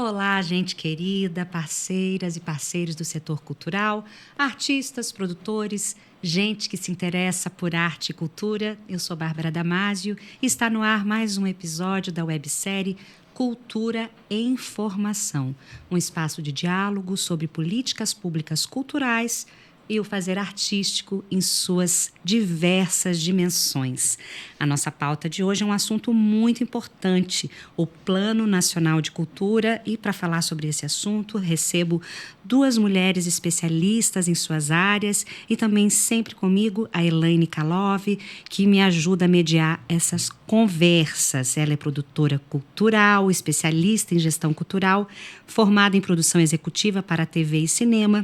Olá, gente querida, parceiras e parceiros do setor cultural, artistas, produtores, gente que se interessa por arte e cultura. Eu sou Bárbara Damasio e está no ar mais um episódio da websérie Cultura em Formação, um espaço de diálogo sobre políticas públicas culturais e o fazer artístico em suas diversas dimensões. A nossa pauta de hoje é um assunto muito importante, o Plano Nacional de Cultura, e para falar sobre esse assunto, recebo duas mulheres especialistas em suas áreas e também sempre comigo a Elaine Kalov, que me ajuda a mediar essas conversas. Ela é produtora cultural, especialista em gestão cultural, formada em produção executiva para TV e cinema.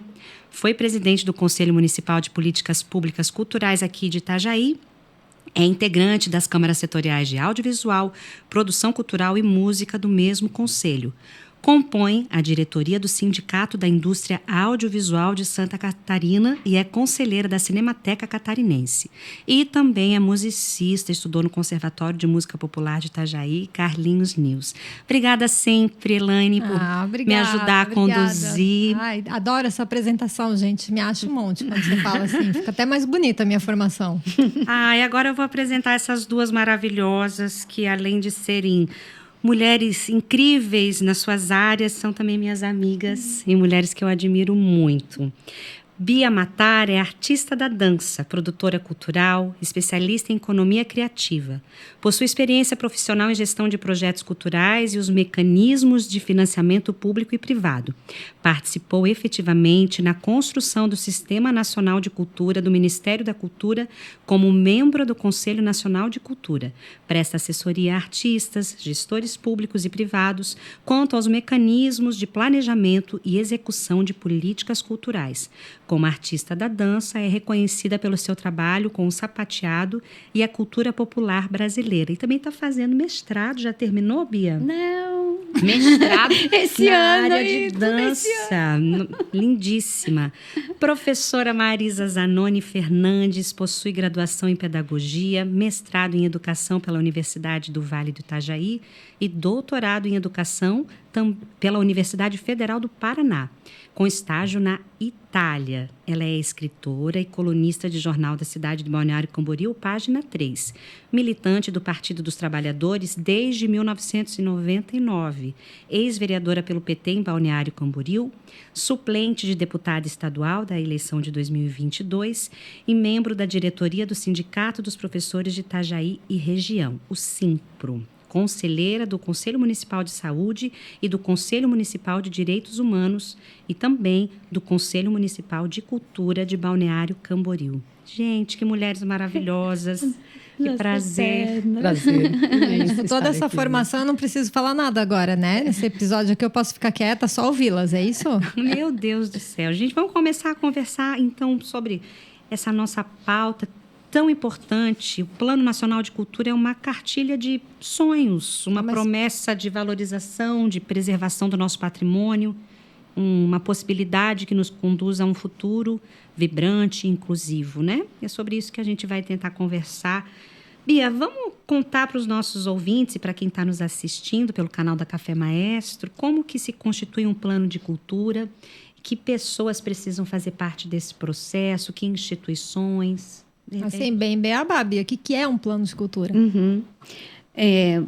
Foi presidente do Conselho Municipal de Políticas Públicas Culturais aqui de Itajaí. É integrante das câmaras setoriais de audiovisual, produção cultural e música do mesmo conselho. Compõe a diretoria do Sindicato da Indústria Audiovisual de Santa Catarina e é conselheira da Cinemateca Catarinense. E também é musicista, estudou no Conservatório de Música Popular de Itajaí, Carlinhos News. Obrigada sempre, Elaine, por me ajudar a conduzir. Ai, adoro essa apresentação, gente. Me acha um monte quando você fala assim. Fica até mais bonita a minha formação. E agora eu vou apresentar essas duas maravilhosas que, além de serem mulheres incríveis nas suas áreas, são também minhas amigas e mulheres que eu admiro muito. Bia Matar é artista da dança, produtora cultural, especialista em economia criativa. Possui experiência profissional em gestão de projetos culturais e os mecanismos de financiamento público e privado. Participou efetivamente na construção do Sistema Nacional de Cultura do Ministério da Cultura como membro do Conselho Nacional de Cultura. Presta assessoria a artistas, gestores públicos e privados quanto aos mecanismos de planejamento e execução de políticas culturais. Como artista da dança, é reconhecida pelo seu trabalho com o sapateado e a cultura popular brasileira. E também está fazendo mestrado. Já terminou, Bia? Não. Mestrado esse na ano área de dança. Lindíssima. Professora Marisa Zanoni Fernandes possui graduação em pedagogia, mestrado em educação pela Universidade do Vale do Itajaí e doutorado em educação pela Universidade Federal do Paraná, com estágio na Itália. Ela é escritora e colunista de jornal da cidade de Balneário Camboriú, Página 3. Militante do Partido dos Trabalhadores desde 1999. Ex-vereadora pelo PT em Balneário Camboriú. Suplente de deputada estadual da eleição de 2022 e membro da diretoria do Sindicato dos Professores de Itajaí e Região, o SINPRO. Conselheira do Conselho Municipal de Saúde e do Conselho Municipal de Direitos Humanos e também do Conselho Municipal de Cultura de Balneário Camboriú. Gente, que mulheres maravilhosas. Que prazer. Prazer. Com toda essa formação, eu não preciso falar nada agora, né? Nesse episódio aqui eu posso ficar quieta, só ouvi-las, é isso? Meu Deus do céu. Gente, vamos começar a conversar, então, sobre essa nossa pauta tão importante. O Plano Nacional de Cultura é uma cartilha de sonhos, uma promessa de valorização, de preservação do nosso patrimônio, uma possibilidade que nos conduz a um futuro vibrante e inclusivo, né? É sobre isso que a gente vai tentar conversar. Bia, vamos contar para os nossos ouvintes e para quem está nos assistindo pelo canal da Café Maestro como que se constitui um plano de cultura, que pessoas precisam fazer parte desse processo, que instituições. Assim, bem beabá, Bia, o que é um plano de cultura?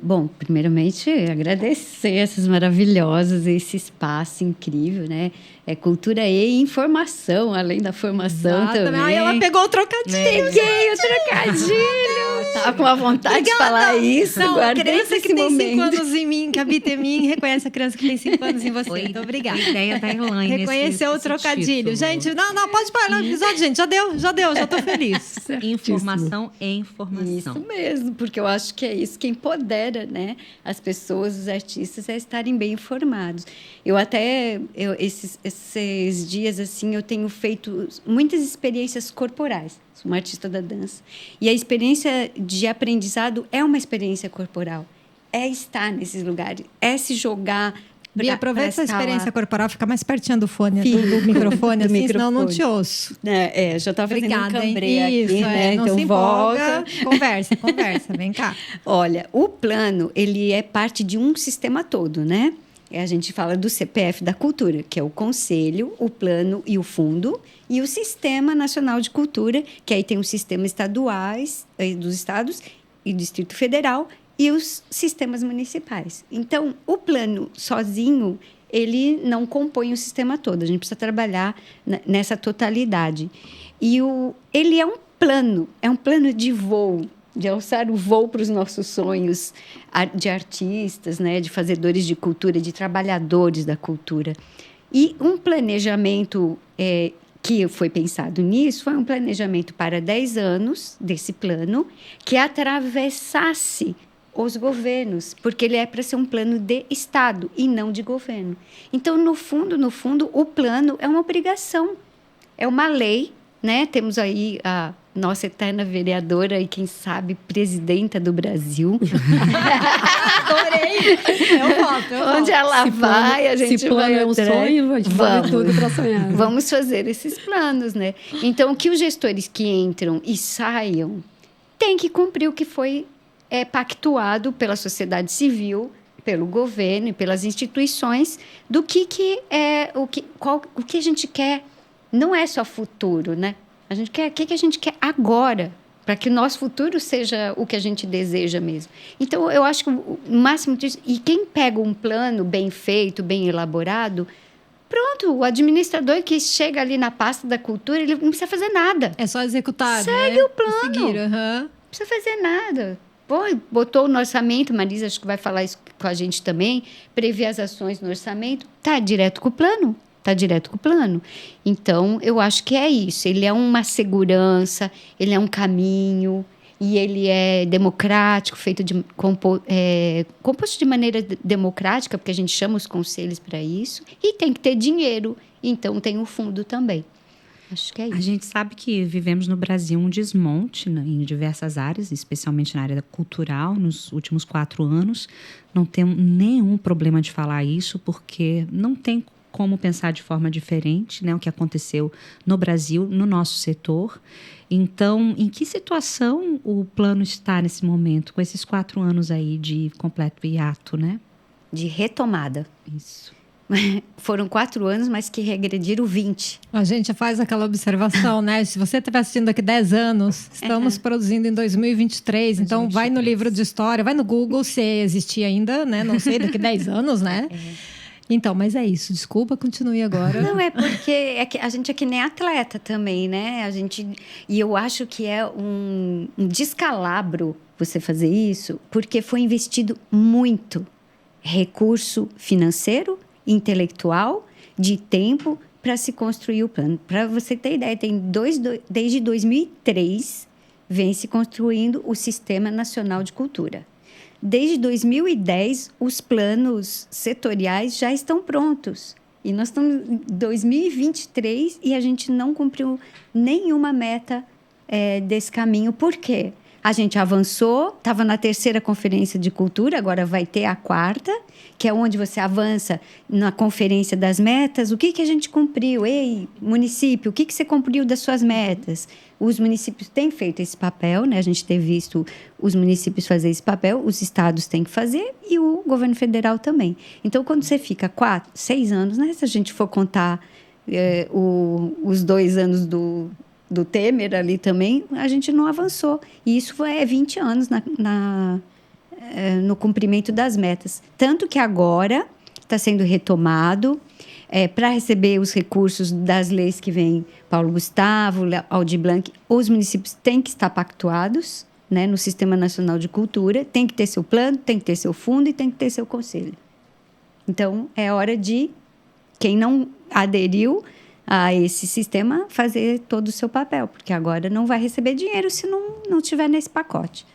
Bom, primeiramente, agradecer essas maravilhosas, esse espaço incrível, né? É cultura e informação, além da formação também. Ai, ela pegou o trocadilho. Peguei o trocadilho. Tava com a vontade de falar isso. Não, a criança esse que tem momento. 5 anos em mim, que habita em mim, reconhece a criança que tem 5 anos em você. Então, obrigada. A ideia da Elaine. Reconheceu o trocadilho. Gente, não, pode parar no episódio, gente. Já deu, já tô feliz. Informação em informação. Isso mesmo, porque eu acho que é isso que empodera, né, as pessoas, os artistas, a estarem bem informados. Esses dias, assim, eu tenho feito muitas experiências corporais. Sou uma artista da dança. E a experiência de aprendizado é uma experiência corporal. É estar nesses lugares, é se jogar. Bia, aproveita essa experiência corporal, fica mais pertinho do fone, do microfone, assim, microfone. Senão não te ouço. Já estava fazendo um cambrê aqui, né? Não então se empolga. Conversa, vem cá. Olha, o plano, ele é parte de um sistema todo, né? A gente fala do CPF da Cultura, que é o Conselho, o Plano e o Fundo, e o Sistema Nacional de Cultura, que aí tem os sistemas estaduais, dos estados e Distrito Federal, e os sistemas municipais. Então, o plano sozinho, ele não compõe o sistema todo. A gente precisa trabalhar nessa totalidade. E ele é um plano de voo, de alçar o voo para os nossos sonhos de artistas, né, de fazedores de cultura, de trabalhadores da cultura. E um planejamento que foi pensado nisso foi um planejamento para 10 anos desse plano que atravessasse os governos, porque ele é para ser um plano de Estado e não de governo. Então, no fundo, o plano é uma obrigação, é uma lei, né? Temos aí a nossa eterna vereadora e, quem sabe, presidenta do Brasil. Adorei! Eu voto. Onde ela vai, a gente se plano vai... é um sonho, a gente faz tudo para sonhar. Vamos fazer esses planos, né? Então, que os gestores que entram e saiam têm que cumprir o que foi pactuado pela sociedade civil, pelo governo e pelas instituições do que a gente quer. Não é só futuro, né? A gente quer o que a gente quer agora, para que o nosso futuro seja o que a gente deseja mesmo. Então, eu acho que o máximo disso... E quem pega um plano bem feito, bem elaborado, pronto, o administrador que chega ali na pasta da cultura, ele não precisa fazer nada. É só executar, Segue o plano. Seguir, Não precisa fazer nada. Botou no orçamento, Marisa acho que vai falar isso com a gente também, prever as ações no orçamento, está direto com o plano. Então, eu acho que é isso. Ele é uma segurança, ele é um caminho, e ele é democrático, composto de maneira democrática, porque a gente chama os conselhos para isso, e tem que ter dinheiro, então tem o fundo também. Acho que é isso. A gente sabe que vivemos no Brasil um desmonte, né, em diversas áreas, especialmente na área cultural, nos últimos 4 anos. Não temos nenhum problema de falar isso, porque não tem como pensar de forma diferente, né, o que aconteceu no Brasil, no nosso setor. Então, em que situação o plano está nesse momento, com esses 4 anos aí de completo hiato, né? De retomada. Isso. Foram 4 anos, mas que regrediram 20. A gente faz aquela observação, né? Se você estiver assistindo daqui 10 anos, estamos produzindo em 2023, então vai no livro de história, vai no Google, se existir ainda, né? Não sei, daqui 10 anos, né? Então, mas é isso. Desculpa, continue agora. Não, é porque a gente é que nem atleta também, né? E eu acho que é um descalabro você fazer isso, porque foi investido muito recurso financeiro, intelectual, de tempo, para se construir o plano. Para você ter ideia, desde 2003 vem se construindo o Sistema Nacional de Cultura. Desde 2010, os planos setoriais já estão prontos. E nós estamos em 2023 e a gente não cumpriu nenhuma meta desse caminho. Por quê? A gente avançou, estava na 3ª Conferência de Cultura, agora vai ter a 4ª, que é onde você avança na Conferência das Metas. O que a gente cumpriu? Ei, município, o que você cumpriu das suas metas? Os municípios têm feito esse papel, né? A gente tem visto os municípios fazer esse papel, os estados têm que fazer e o governo federal também. Então, quando você fica 4, 6 anos, né? Se a gente for contar os 2 anos do Temer ali também, a gente não avançou. E isso é 20 anos no cumprimento das metas. Tanto que agora está sendo retomado para receber os recursos das leis que vem Paulo Gustavo, Aldir Blanc. Os municípios têm que estar pactuados, né, no Sistema Nacional de Cultura, tem que ter seu plano, tem que ter seu fundo e tem que ter seu conselho. Então, é hora de quem não aderiu a esse sistema fazer todo o seu papel, porque agora não vai receber dinheiro se não tiver nesse pacote.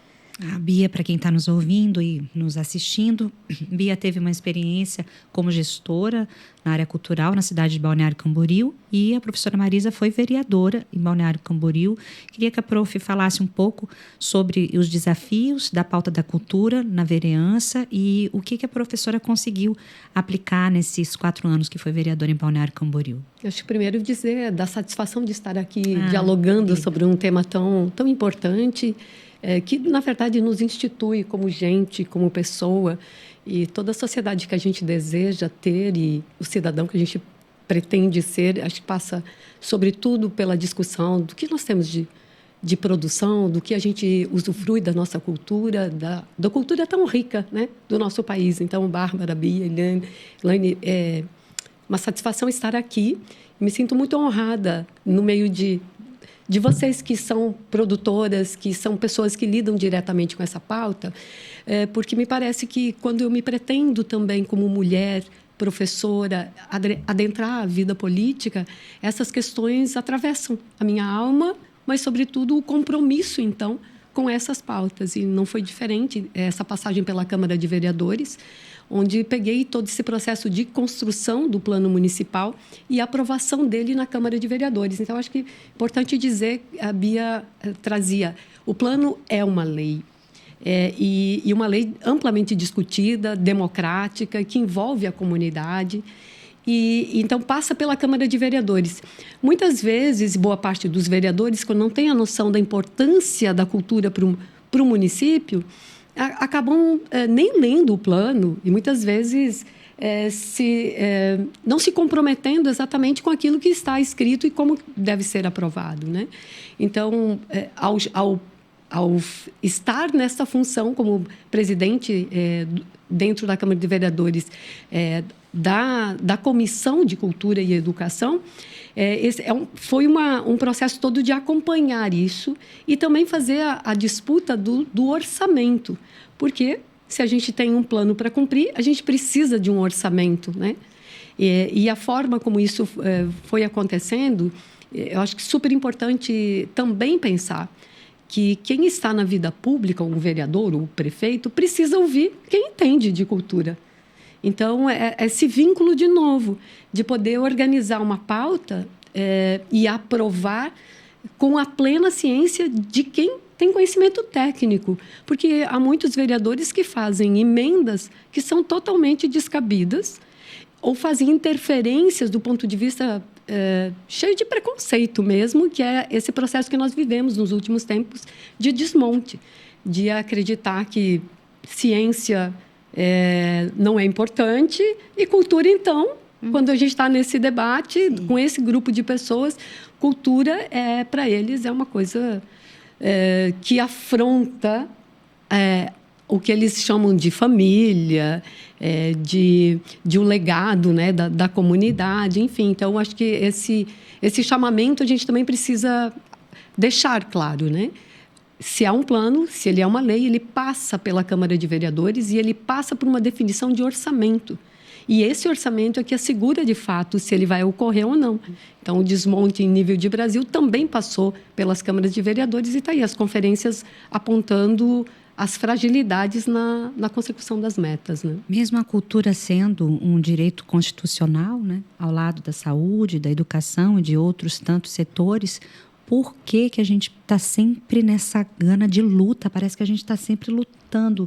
A Bia, para quem está nos ouvindo e nos assistindo, Bia teve uma experiência como gestora na área cultural na cidade de Balneário Camboriú e a professora Marisa foi vereadora em Balneário Camboriú. Queria que a prof falasse um pouco sobre os desafios da pauta da cultura na vereança e o que a professora conseguiu aplicar nesses 4 anos que foi vereadora em Balneário Camboriú. Eu acho que primeiro dizer da satisfação de estar aqui dialogando sobre um tema tão importante, que, na verdade, nos institui como gente, como pessoa. E toda a sociedade que a gente deseja ter e o cidadão que a gente pretende ser, acho que passa, sobretudo, pela discussão do que nós temos de produção, do que a gente usufrui da nossa cultura, da cultura tão rica, né, do nosso país. Então, Bárbara, Bia, Elaine, é uma satisfação estar aqui. Me sinto muito honrada no meio de vocês que são produtoras, que são pessoas que lidam diretamente com essa pauta, porque me parece que quando eu me pretendo também como mulher, professora, adentrar a vida política, essas questões atravessam a minha alma, mas, sobretudo, o compromisso, então, com essas pautas. E não foi diferente essa passagem pela Câmara de Vereadores, onde peguei todo esse processo de construção do plano municipal e aprovação dele na Câmara de Vereadores. Então, acho que é importante dizer, a Bia trazia, o plano é uma lei, e uma lei amplamente discutida, democrática, que envolve a comunidade, e então passa pela Câmara de Vereadores. Muitas vezes, boa parte dos vereadores, quando não tem a noção da importância da cultura para o município, acabam nem lendo o plano e muitas vezes não se comprometendo exatamente com aquilo que está escrito e como deve ser aprovado, né? Então, ao estar nessa função como presidente dentro da Câmara de Vereadores da Comissão de Cultura e Educação, foi um processo todo de acompanhar isso e também fazer a disputa do orçamento, porque se a gente tem um plano para cumprir, a gente precisa de um orçamento, né? E a forma como isso foi acontecendo, eu acho que é super importante também pensar que quem está na vida pública, um vereador ou um prefeito, precisa ouvir quem entende de cultura. Então, esse vínculo, de novo, de poder organizar uma pauta e aprovar com a plena ciência de quem tem conhecimento técnico. Porque há muitos vereadores que fazem emendas que são totalmente descabidas ou fazem interferências do ponto de vista cheio de preconceito mesmo, que é esse processo que nós vivemos nos últimos tempos de desmonte, de acreditar que ciência não é importante e cultura, então, quando a gente está nesse debate, sim, com esse grupo de pessoas, cultura, para eles, é uma coisa que afronta o que eles chamam de família, de um legado, né, da comunidade, enfim. Então, acho que esse chamamento a gente também precisa deixar claro, né? Se há um plano, se ele é uma lei, ele passa pela Câmara de Vereadores e ele passa por uma definição de orçamento. E esse orçamento é que assegura, de fato, se ele vai ocorrer ou não. Então, o desmonte em nível de Brasil também passou pelas câmaras de vereadores e está aí as conferências apontando as fragilidades na consecução das metas, né? Mesmo a cultura sendo um direito constitucional, né, ao lado da saúde, da educação e de outros tantos setores, por que a gente está sempre nessa gana de luta? Parece que a gente está sempre lutando.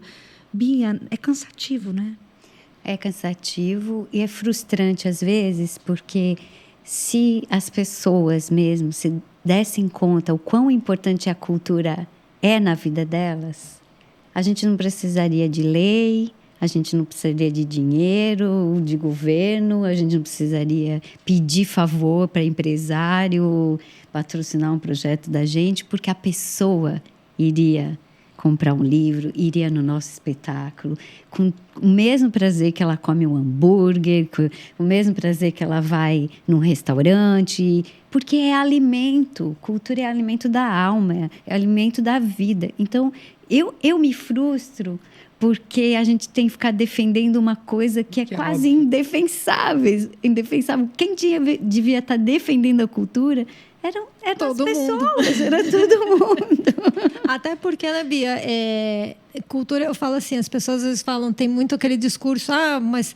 Bia, é cansativo, né? É cansativo e é frustrante às vezes, porque se as pessoas mesmo se dessem conta o quão importante a cultura é na vida delas, a gente não precisaria de lei, a gente não precisaria de dinheiro, de governo, a gente não precisaria pedir favor para empresário patrocinar um projeto da gente, porque a pessoa iria comprar um livro, iria no nosso espetáculo, com o mesmo prazer que ela come um hambúrguer, com o mesmo prazer que ela vai num restaurante, porque é alimento, cultura é alimento da alma, é alimento da vida. Então, eu me frustro porque a gente tem que ficar defendendo uma coisa que é quase indefensável. Quem devia estar defendendo a cultura eram as pessoas, era todo mundo. Até porque, né, Bia, cultura, eu falo assim, as pessoas às vezes falam, tem muito aquele discurso, mas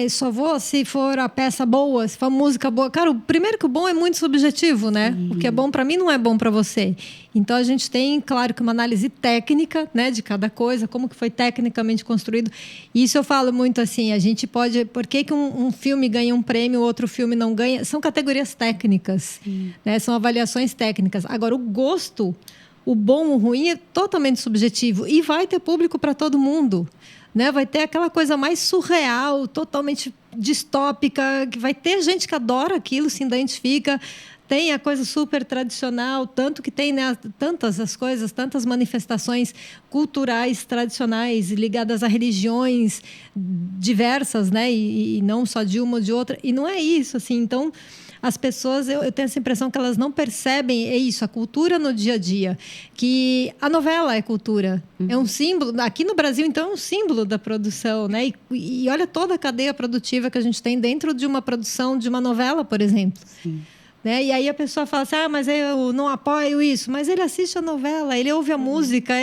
só vou se for a peça boa, se for a música boa. Cara, primeiro que o bom é muito subjetivo, né? O que é bom para mim não é bom para você. Então, a gente tem, claro, que uma análise técnica, né, de cada coisa, como que foi tecnicamente construído. E isso eu falo muito assim, a gente pode... Por que um filme ganha um prêmio, outro filme não ganha? São categorias técnicas, né? São avaliações técnicas. Agora, o gosto o bom ou o ruim é totalmente subjetivo e vai ter público para todo mundo. Né? Vai ter aquela coisa mais surreal, totalmente distópica, que vai ter gente que adora aquilo, se identifica. Tem a coisa super tradicional, tanto que tem, né, tantas manifestações culturais tradicionais ligadas a religiões diversas, né, e não só de uma ou de outra. E não é isso, assim. Então, as pessoas, eu tenho essa impressão que elas não percebem a cultura no dia a dia, que a novela é cultura, é um símbolo, aqui no Brasil, então, é um símbolo da produção, né? E olha toda a cadeia produtiva que a gente tem dentro de uma produção de uma novela, por exemplo. Sim. Né? E aí a pessoa fala assim, mas eu não apoio isso. Mas ele assiste a novela, ele ouve a música.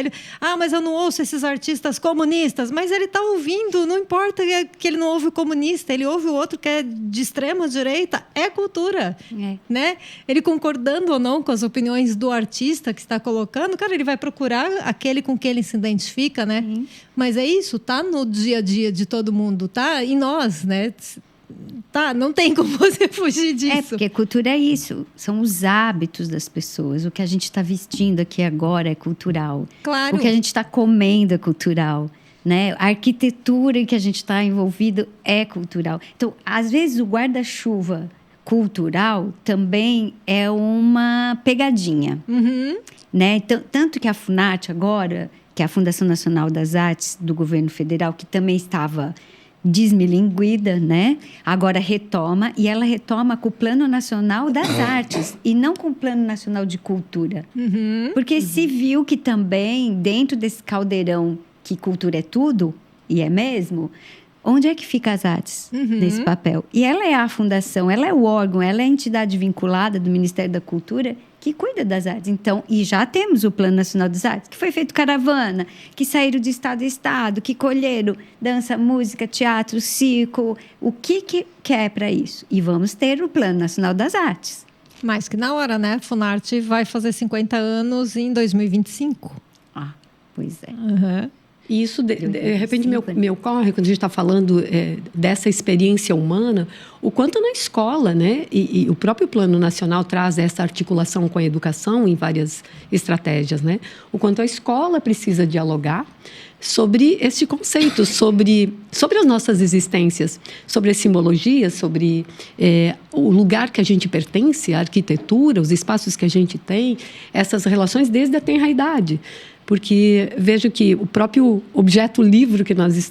Mas eu não ouço esses artistas comunistas. Mas ele está ouvindo, não importa que ele não ouve o comunista, ele ouve o outro que é de extrema direita. É cultura. Né? Ele concordando ou não com as opiniões do artista que está colocando, cara, ele vai procurar aquele com quem ele se identifica, né? Mas é isso, tá no dia a dia de todo mundo, tá em nós, né? Tá, não tem como você fugir disso. Porque cultura é isso, são os hábitos das pessoas. O que a gente está vestindo aqui agora é cultural. Claro. O que a gente está comendo é cultural, né? A arquitetura em que a gente está envolvido é cultural. Então, às vezes, o guarda-chuva cultural também é uma pegadinha. Né? Tanto que a FUNARTE agora, que é a Fundação Nacional das Artes do Governo Federal, que também estava desmilinguida, né? Agora retoma, e ela retoma com o Plano Nacional das Artes e não com o Plano Nacional de Cultura. Porque se viu que também, dentro desse caldeirão que cultura é tudo, e é mesmo, onde é que fica as artes nesse papel? E ela é a fundação, ela é o órgão, ela é a entidade vinculada do Ministério da Cultura que cuida das artes. Então, e já temos o Plano Nacional das Artes, que foi feito caravana, que saíram de estado em estado, que colheram dança, música, teatro, circo, o que é para isso? E vamos ter o Plano Nacional das Artes. Mas que na hora, né? FUNARTE vai fazer 50 anos em 2025. Pois é. E isso, de repente, me ocorre, quando a gente está falando dessa experiência humana, o quanto na escola, né? E o próprio Plano Nacional traz essa articulação com a educação em várias estratégias, né? O quanto a escola precisa dialogar sobre este conceito, sobre as nossas existências, sobre as simbologias, sobre o lugar que a gente pertence, a arquitetura, os espaços que a gente tem, essas relações desde a tenra idade. Porque vejo que o próprio objeto livro que nós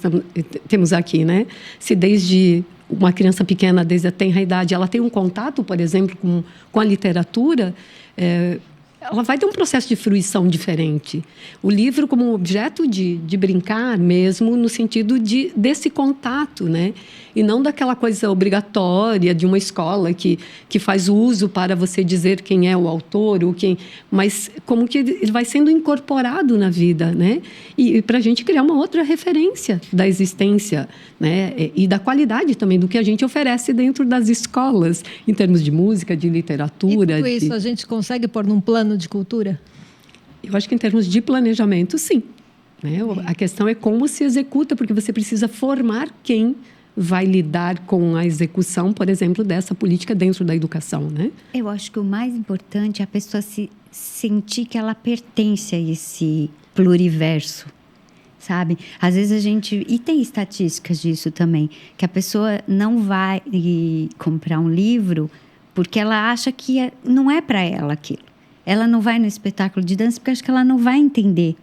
temos aqui, né? Se desde uma criança pequena, desde a tenra idade, ela tem um contato, por exemplo, com a literatura, ela vai ter um processo de fruição diferente. O livro como um objeto de brincar mesmo, no sentido desse contato, né? E não daquela coisa obrigatória de uma escola que faz uso para você dizer quem é o autor, mas como que ele vai sendo incorporado na vida, né? E para a gente criar uma outra referência da existência, né? E da qualidade também do que a gente oferece dentro das escolas, em termos de música, de literatura. E tudo isso a gente consegue pôr num plano de cultura? Eu acho que em termos de planejamento, sim. Né? A questão é como se executa, porque você precisa formar quem vai lidar com a execução, por exemplo, dessa política dentro da educação, né? Eu acho que o mais importante é a pessoa se sentir que ela pertence a esse pluriverso, sabe? Às vezes a gente... E tem estatísticas disso também, que a pessoa não vai comprar um livro porque ela acha que não é para ela aquilo. Ela não vai no espetáculo de dança porque acha que ela não vai entender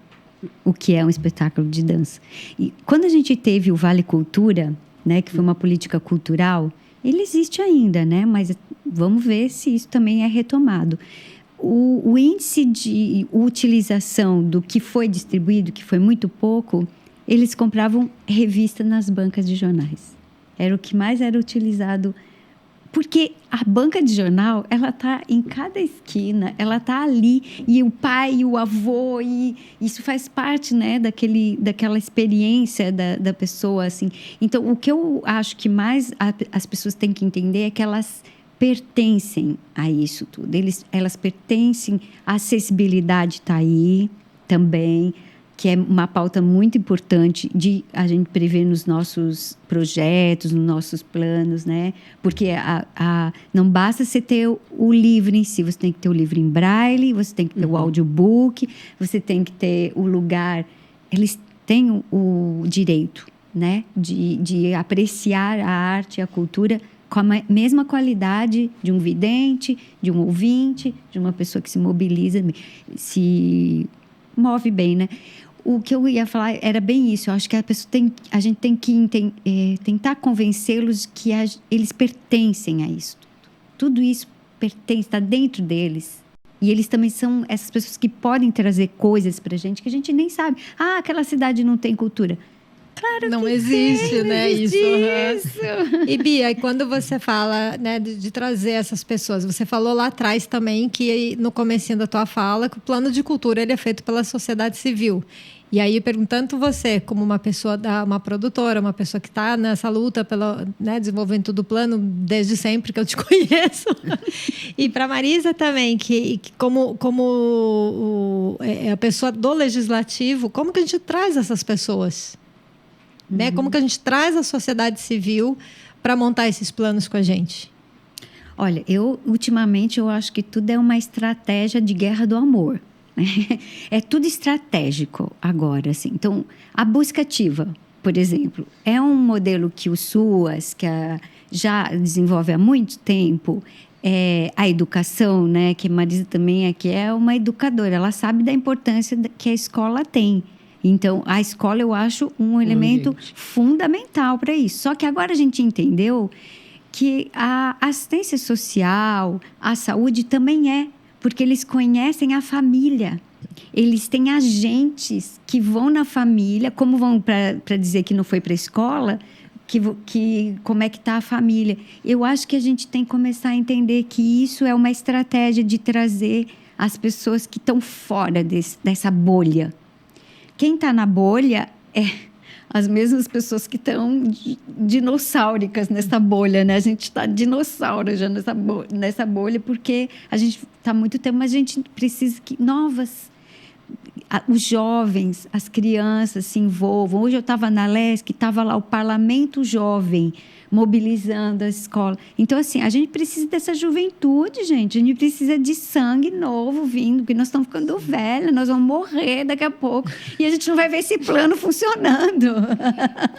o que é um espetáculo de dança. E quando a gente teve o Vale Cultura, né, que foi uma política cultural, ele existe ainda, né? Mas vamos ver se isso também é retomado. O índice de utilização do que foi distribuído, que foi muito pouco, eles compravam revista nas bancas de jornais. Era o que mais era utilizado. Porque a banca de jornal, ela está em cada esquina, ela está ali, e o pai, o avô, e isso faz parte, né, daquela experiência da pessoa, assim. Então, o que eu acho que mais as pessoas têm que entender é que elas pertencem a isso tudo. Elas pertencem, a acessibilidade está aí também, que é uma pauta muito importante de a gente prever nos nossos projetos, nos nossos planos, né? Porque não basta você ter o livro em si, você tem que ter o livro em braille, você tem que ter o audiobook, você tem que ter o lugar. Eles têm o direito, né? De apreciar a arte e a cultura com a mesma qualidade de um vidente, de um ouvinte, de uma pessoa que se mobiliza, se move bem, né? O que eu ia falar era bem isso. Eu acho que a gente tem que tentar convencê-los que eles pertencem a isso. Tudo isso pertence, está dentro deles. E eles também são essas pessoas que podem trazer coisas para a gente que a gente nem sabe. Ah, aquela cidade não tem cultura. Claro não que existe, tem, né? Isso. E Bia, quando você fala, né, de trazer essas pessoas, você falou lá atrás também que no comecinho da tua fala que o plano de cultura ele é feito pela sociedade civil. E aí, perguntando você, como uma pessoa, uma produtora, uma pessoa que está nessa luta pelo, né, desenvolvimento do plano desde sempre que eu te conheço, e para Marisa também, que como a pessoa do legislativo, como que a gente traz essas pessoas? Né? Como que a gente traz a sociedade civil para montar esses planos com a gente? Olha, ultimamente eu acho que tudo é uma estratégia de guerra do amor. É tudo estratégico agora, assim. Então, a busca ativa, por exemplo, é um modelo que o SUAS, já desenvolve há muito tempo. A educação, né? Que a Marisa também é uma educadora. Ela sabe da importância que a escola tem. Então, a escola eu acho um elemento fundamental para isso. Só que agora a gente entendeu que a assistência social, a saúde também porque eles conhecem a família. Eles têm agentes que vão na família, como vão para dizer que não foi para a escola, como é que está a família. Eu acho que a gente tem que começar a entender que isso é uma estratégia de trazer as pessoas que estão fora dessa bolha. Quem está na bolha é as mesmas pessoas que estão dinossáuricas nessa bolha, né? A gente está dinossauro já nessa bolha, porque a gente está há muito tempo, mas a gente precisa que os jovens, as crianças se envolvam. Hoje eu estava na LESC, estava lá o Parlamento Jovem, mobilizando a escola. Então, assim, a gente precisa dessa juventude, gente. A gente precisa de sangue novo vindo, porque nós estamos ficando velhos, nós vamos morrer daqui a pouco. E a gente não vai ver esse plano funcionando.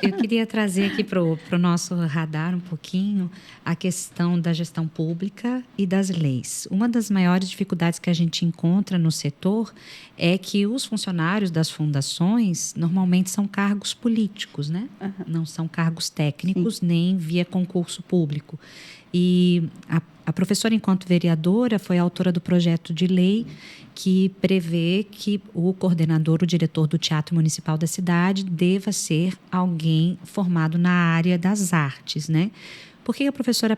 Eu queria trazer aqui para o nosso radar um pouquinho a questão da gestão pública e das leis. Uma das maiores dificuldades que a gente encontra no setor é que os funcionários das fundações normalmente são cargos políticos, né? Uhum. Não são cargos técnicos, nem via concurso público. E a professora, enquanto vereadora, foi autora do projeto de lei que prevê que o coordenador, o diretor do Teatro Municipal da cidade deva ser alguém formado na área das artes, né? Por que a professora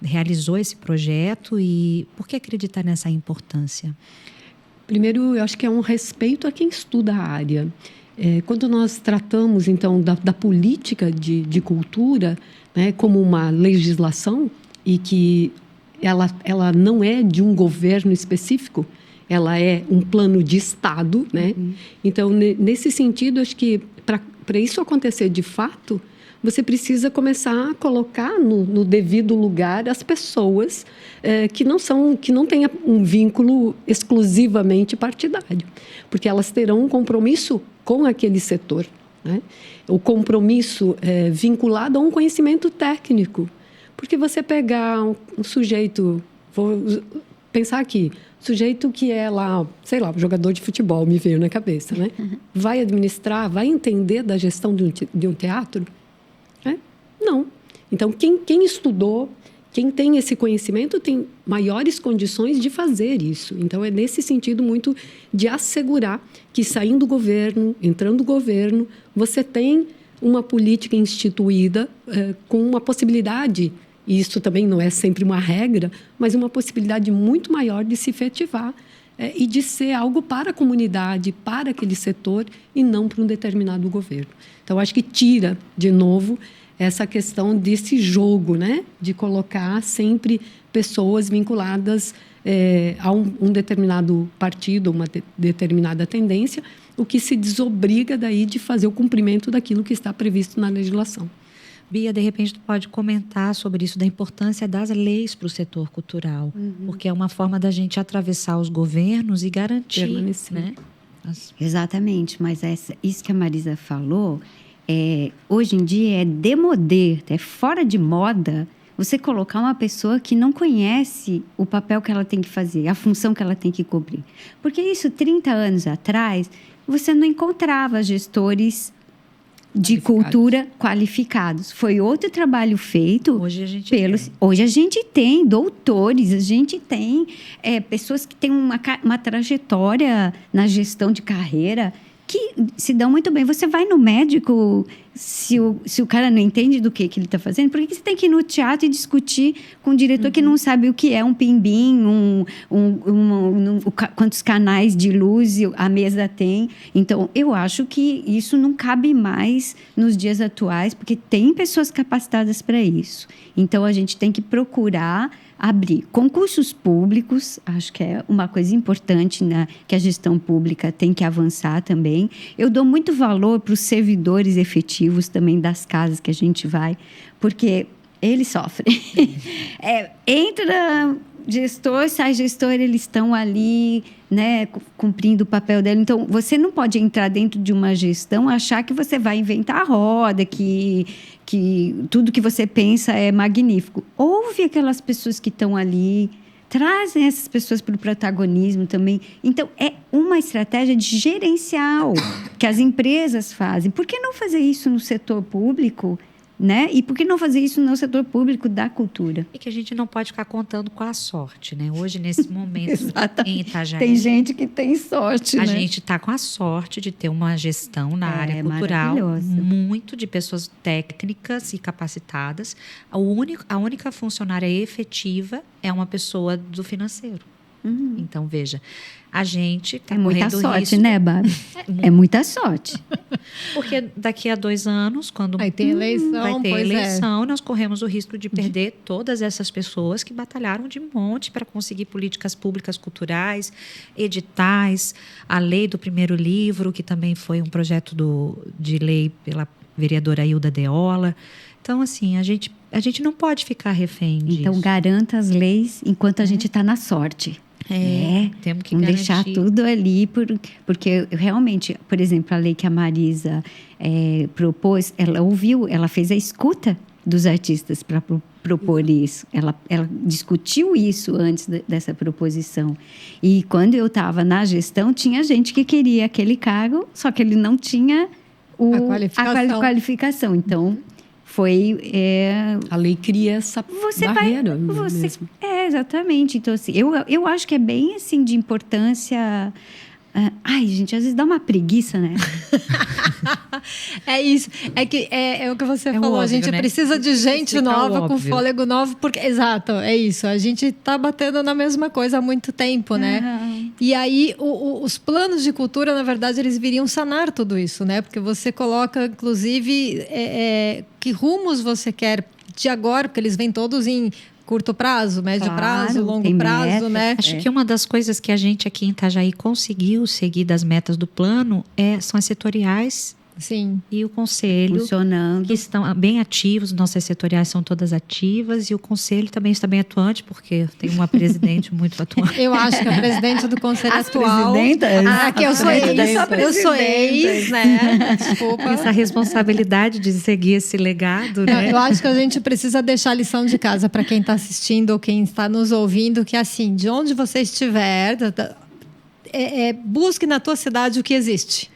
realizou esse projeto e por que acreditar nessa importância? Primeiro, eu acho que é um respeito a quem estuda a área. Quando nós tratamos, então, da política de cultura, né, como uma legislação e que ela não é de um governo específico, ela é um plano de Estado, né? Uhum. Então, nesse sentido, acho que para isso acontecer de fato, você precisa começar a colocar no devido lugar as pessoas que não têm um vínculo exclusivamente partidário, porque elas terão um compromisso com aquele setor, né? O compromisso vinculado a um conhecimento técnico, porque você pegar um sujeito, vou pensar aqui, sujeito que é lá, sei lá, jogador de futebol, me veio na cabeça, né? Vai administrar, vai entender da gestão de um teatro? Não. Então, quem estudou, quem tem esse conhecimento, tem maiores condições de fazer isso. Então, é nesse sentido muito de assegurar que, saindo do governo, entrando no governo, você tem uma política instituída com uma possibilidade, e isso também não é sempre uma regra, mas uma possibilidade muito maior de se efetivar e de ser algo para a comunidade, para aquele setor, e não para um determinado governo. Então, acho que tira, de novo, essa questão desse jogo, né? De colocar sempre pessoas vinculadas a um determinado partido, uma determinada tendência, o que se desobriga daí de fazer o cumprimento daquilo que está previsto na legislação. Bia, de repente, tu pode comentar sobre isso, da importância das leis para o setor cultural, porque é uma forma da gente atravessar os governos e garantir, né? Exatamente, mas isso que a Marisa falou, hoje em dia é démodé, é fora de moda você colocar uma pessoa que não conhece o papel que ela tem que fazer, a função que ela tem que cobrir. Porque isso, 30 anos atrás, você não encontrava gestores de cultura qualificados. Foi outro trabalho feito. Hoje a gente tem doutores, a gente tem pessoas que têm uma trajetória na gestão de carreira que se dão muito bem. Você vai no médico, se o cara não entende do que ele está fazendo, por que você tem que ir no teatro e discutir com um diretor que não sabe o que é um pimbim, quantos canais de luz a mesa tem? Então, eu acho que isso não cabe mais nos dias atuais, porque tem pessoas capacitadas para isso. Então, a gente tem que procurar abrir concursos públicos, acho que é uma coisa importante, né, que a gestão pública tem que avançar também. Eu dou muito valor para os servidores efetivos também das casas que a gente vai, porque eles sofrem. Entra gestor, sai gestor, eles estão ali, né, cumprindo o papel dele. Então, você não pode entrar dentro de uma gestão, achar que você vai inventar a roda, que tudo que você pensa é magnífico. Ouve aquelas pessoas que estão ali, trazem essas pessoas para o protagonismo também. Então, é uma estratégia de gerencial que as empresas fazem. Por que não fazer isso no setor público? Né? E por que não fazer isso no setor público da cultura? E que a gente não pode ficar contando com a sorte, né? Hoje, nesse momento, em Itajaí... Tem gente que tem sorte, A gente está com a sorte de ter uma gestão na área cultural, muito de pessoas técnicas e capacitadas. A única funcionária efetiva é uma pessoa do financeiro. Então, veja, a gente está correndo risco... É muita sorte, né, Bárbara? É muita sorte. Porque daqui a 2 anos, quando vai ter eleição, nós corremos o risco de perder todas essas pessoas que batalharam de monte para conseguir políticas públicas culturais, editais, a lei do primeiro livro, que também foi um projeto de lei pela vereadora Hilda Deola. Então, assim, a gente não pode ficar refém disso. Então, garanta as leis enquanto a gente está na sorte. Temos que deixar tudo ali, porque realmente, por exemplo, a lei que a Marisa propôs, ela fez a escuta dos artistas para propor isso. Ela discutiu isso antes dessa proposição. E quando eu estava na gestão, tinha gente que queria aquele cargo, só que ele não tinha a qualificação. Então, a lei cria essa barreira mesmo. Exatamente. Então, assim, eu acho que é bem assim de importância. Ai, gente, às vezes dá uma preguiça, né? É isso. É o que você falou. Óbvio, a gente precisa de gente nova, com fôlego novo. Exato, é isso. A gente está batendo na mesma coisa há muito tempo, né? E aí, os planos de cultura, na verdade, eles viriam sanar tudo isso, né? Porque você coloca, inclusive, que rumos você quer de agora, porque eles vêm todos em curto prazo, médio prazo, longo prazo, né? Acho que uma das coisas que a gente aqui em Itajaí conseguiu seguir das metas do plano são as setoriais. Sim. E o conselho, funcionando, que estão bem ativos, nossas setoriais são todas ativas, e o conselho também está bem atuante, porque tem uma presidente muito atuante. Eu acho que a presidente do conselho atual... Que eu sou ex, né? Desculpa. Essa responsabilidade de seguir esse legado, né? Eu acho que a gente precisa deixar a lição de casa para quem está assistindo ou quem está nos ouvindo, que assim, de onde você estiver, busque na tua cidade o que existe.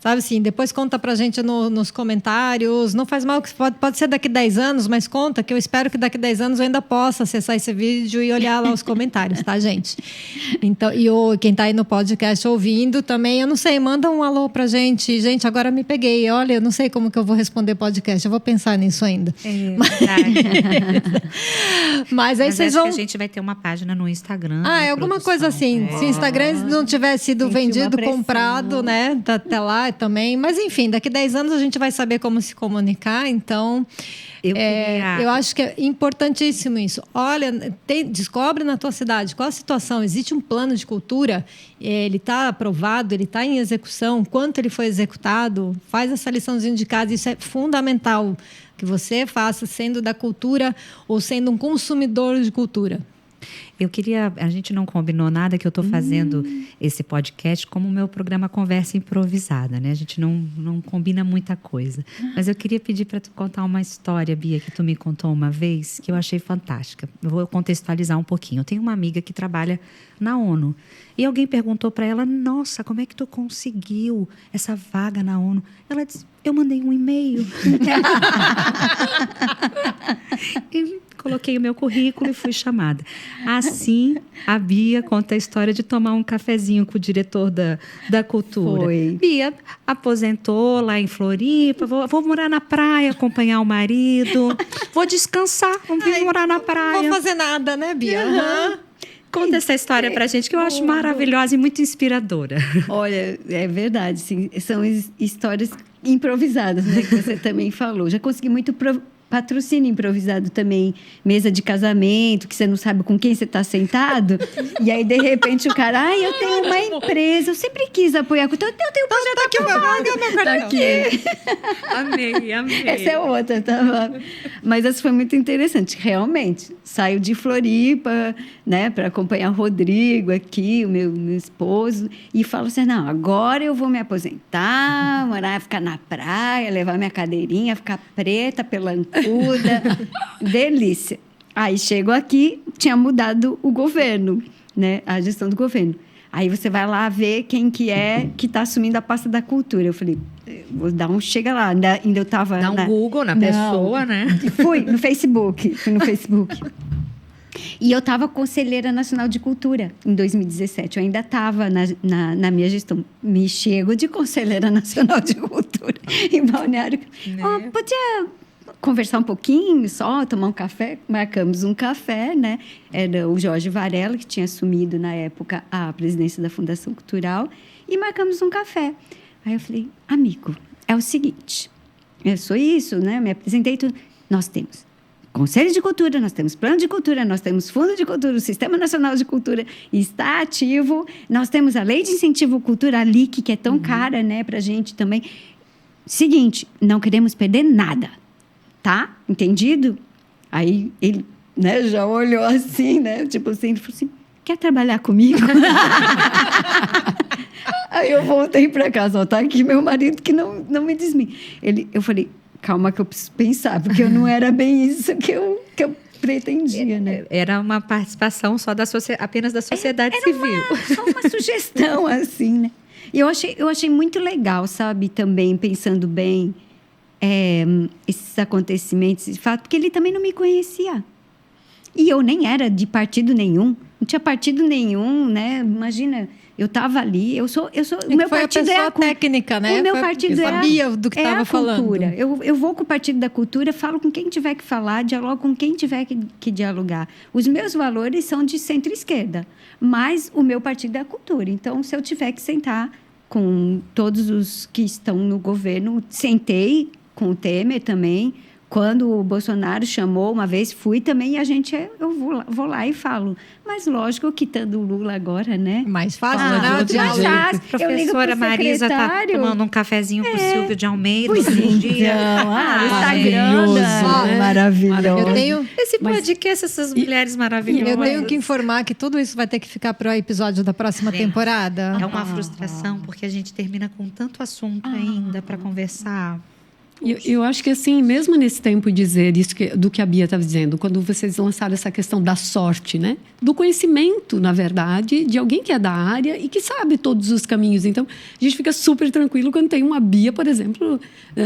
Sabe assim, depois conta pra gente nos comentários. Não faz mal, que pode ser daqui 10 anos, mas conta que eu espero que daqui 10 anos eu ainda possa acessar esse vídeo e olhar lá os comentários, tá, gente? Então, quem tá aí no podcast ouvindo também, eu não sei, manda um alô pra gente. Gente, agora me peguei. Olha, eu não sei como que eu vou responder podcast. Eu vou pensar nisso ainda. Mas aí vocês vão... que a gente vai ter uma página no Instagram. Alguma coisa assim. Se o Instagram não tiver sido vendido, comprado, né? Até lá, também. Mas, enfim, daqui 10 anos a gente vai saber como se comunicar. Então, eu acho que é importantíssimo isso. Olha, descobre na tua cidade qual a situação. Existe um plano de cultura, ele está aprovado, ele está em execução, quanto ele foi executado, faz essa liçãozinha de casa. Isso é fundamental que você faça, sendo da cultura ou sendo um consumidor de cultura. A gente não combinou nada, que eu estou fazendo esse podcast como o meu programa Conversa Improvisada, né? A gente não combina muita coisa. Mas eu queria pedir para tu contar uma história, Bia, que tu me contou uma vez, que eu achei fantástica. Eu vou contextualizar um pouquinho. Eu tenho uma amiga que trabalha na ONU. E alguém perguntou para ela, nossa, como é que tu conseguiu essa vaga na ONU? Ela disse, eu mandei um e-mail. E coloquei o meu currículo e fui chamada. Assim, a Bia conta a história de tomar um cafezinho com o diretor da cultura. Foi. Bia aposentou lá em Floripa, vou morar na praia, acompanhar o marido, vou descansar, vou vir morar na praia. Não vou fazer nada, né, Bia? Conta essa história pra gente, que eu acho maravilhosa e muito inspiradora. Olha, é verdade, sim. São histórias improvisadas, né, que você também falou. Já consegui muito patrocínio improvisado também, mesa de casamento, que você não sabe com quem você está sentado, e aí, de repente, o cara, eu tenho uma empresa, eu sempre quis apoiar, então eu tenho um projeto aqui, meu cartão. Amei. Essa é outra, tá? Mas essa foi muito interessante, realmente. Saio de Floripa, né, para acompanhar o Rodrigo aqui, o meu esposo, e falo assim, não, agora eu vou me aposentar, ficar na praia, levar minha cadeirinha, ficar preta, pelancuda, delícia. Aí chego aqui, tinha mudado o governo, né, a gestão do governo. Aí você vai lá ver quem que está assumindo a pasta da cultura. Eu falei, vou dar um chega lá. Ainda eu estava... Dá um Google na pessoa, né? Fui no Facebook. E eu estava conselheira nacional de cultura em 2017. Eu ainda estava na minha gestão. Me chego de conselheira nacional de cultura em Balneário. Né? Podia conversar um pouquinho só, tomar um café? Marcamos um café, né? Era o Jorge Varela, que tinha assumido na época a presidência da Fundação Cultural, e marcamos um café. Aí eu falei, amigo, é o seguinte, eu sou isso, né? Me apresentei tudo. Nós temos Conselho de Cultura, nós temos Plano de Cultura, nós temos Fundo de Cultura, o Sistema Nacional de Cultura está ativo, nós temos a Lei de Incentivo à Cultura, a LIC, que é tão cara, né, pra gente também. Seguinte, não queremos perder nada. Tá? Entendido? Aí ele, né, já olhou assim, né? Tipo assim, ele falou assim, quer trabalhar comigo? Aí eu voltei para casa, tá aqui meu marido que não me desmim. Eu falei, calma que eu preciso pensar, porque eu não era bem isso que eu pretendia, né? Era uma participação só apenas da sociedade civil. Só uma sugestão, assim, né? E eu achei muito legal, sabe? Também, pensando bem, esses acontecimentos, esse fato, porque ele também não me conhecia. E eu nem era de partido nenhum. Não tinha partido nenhum, né? Imagina, eu estava ali, o meu partido é a técnica, né? O meu partido sabia do que estava falando. Cultura. Eu vou com o Partido da Cultura, falo com quem tiver que falar, dialogo com quem tiver que dialogar. Os meus valores são de centro-esquerda, mas o meu partido é a cultura. Então, se eu tiver que sentar com todos os que estão no governo, sentei com o Temer também. Quando o Bolsonaro chamou, uma vez fui também, eu vou lá e falo. Mas lógico que estando o Lula agora, né? Mais fácil, né? Mais fácil. Professora Marisa está tomando um cafezinho com o Silvio de Almeida. Maravilhoso. Esse podcast, essas mulheres maravilhosas. Eu tenho que informar que tudo isso vai ter que ficar para o episódio da próxima temporada. É uma frustração, porque a gente termina com tanto assunto ainda para conversar. Eu acho que, assim, mesmo nesse tempo dizer isso do que a Bia estava dizendo, quando vocês lançaram essa questão da sorte, né? Do conhecimento, na verdade, de alguém que é da área e que sabe todos os caminhos. Então, a gente fica super tranquilo quando tem uma Bia, por exemplo,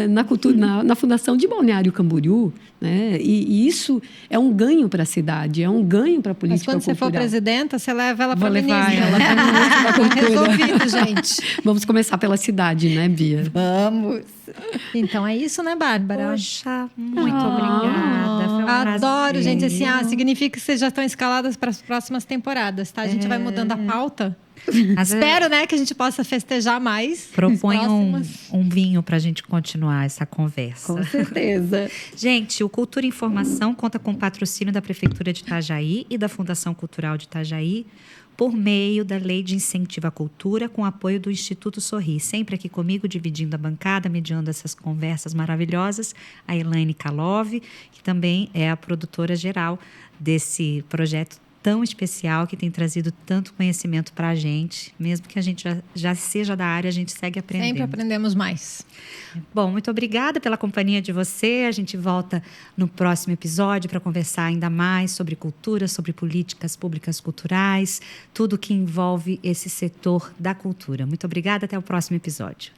na Fundação de Balneário Camboriú, né? E isso é um ganho para a cidade, é um ganho para a política cultural. Mas quando você for presidenta, você leva ela para o ministro. Vou levar ela para a resolvido, gente. Vamos começar pela cidade, né, Bia? Vamos! Então é isso, né, Bárbara? Poxa, muito obrigada. Foi um adoro, prazer. gente. Assim, significa que vocês já estão escaladas para as próximas temporadas, tá? A gente vai mudando a pauta. Mas, Espero, né, que a gente possa festejar mais. Propõe um vinho para a gente continuar essa conversa. Com certeza. Gente, o Cultura e Informação conta com o patrocínio da Prefeitura de Itajaí e da Fundação Cultural de Itajaí, por meio da Lei de Incentivo à Cultura, com apoio do Instituto Sorri. Sempre aqui comigo, dividindo a bancada, mediando essas conversas maravilhosas, a Elaine Kalov, que também é a produtora geral desse projeto tão especial, que tem trazido tanto conhecimento para a gente. Mesmo que a gente já seja da área, a gente segue aprendendo. Sempre aprendemos mais. Bom, muito obrigada pela companhia de você. A gente volta no próximo episódio para conversar ainda mais sobre cultura, sobre políticas públicas culturais, tudo que envolve esse setor da cultura. Muito obrigada, até o próximo episódio.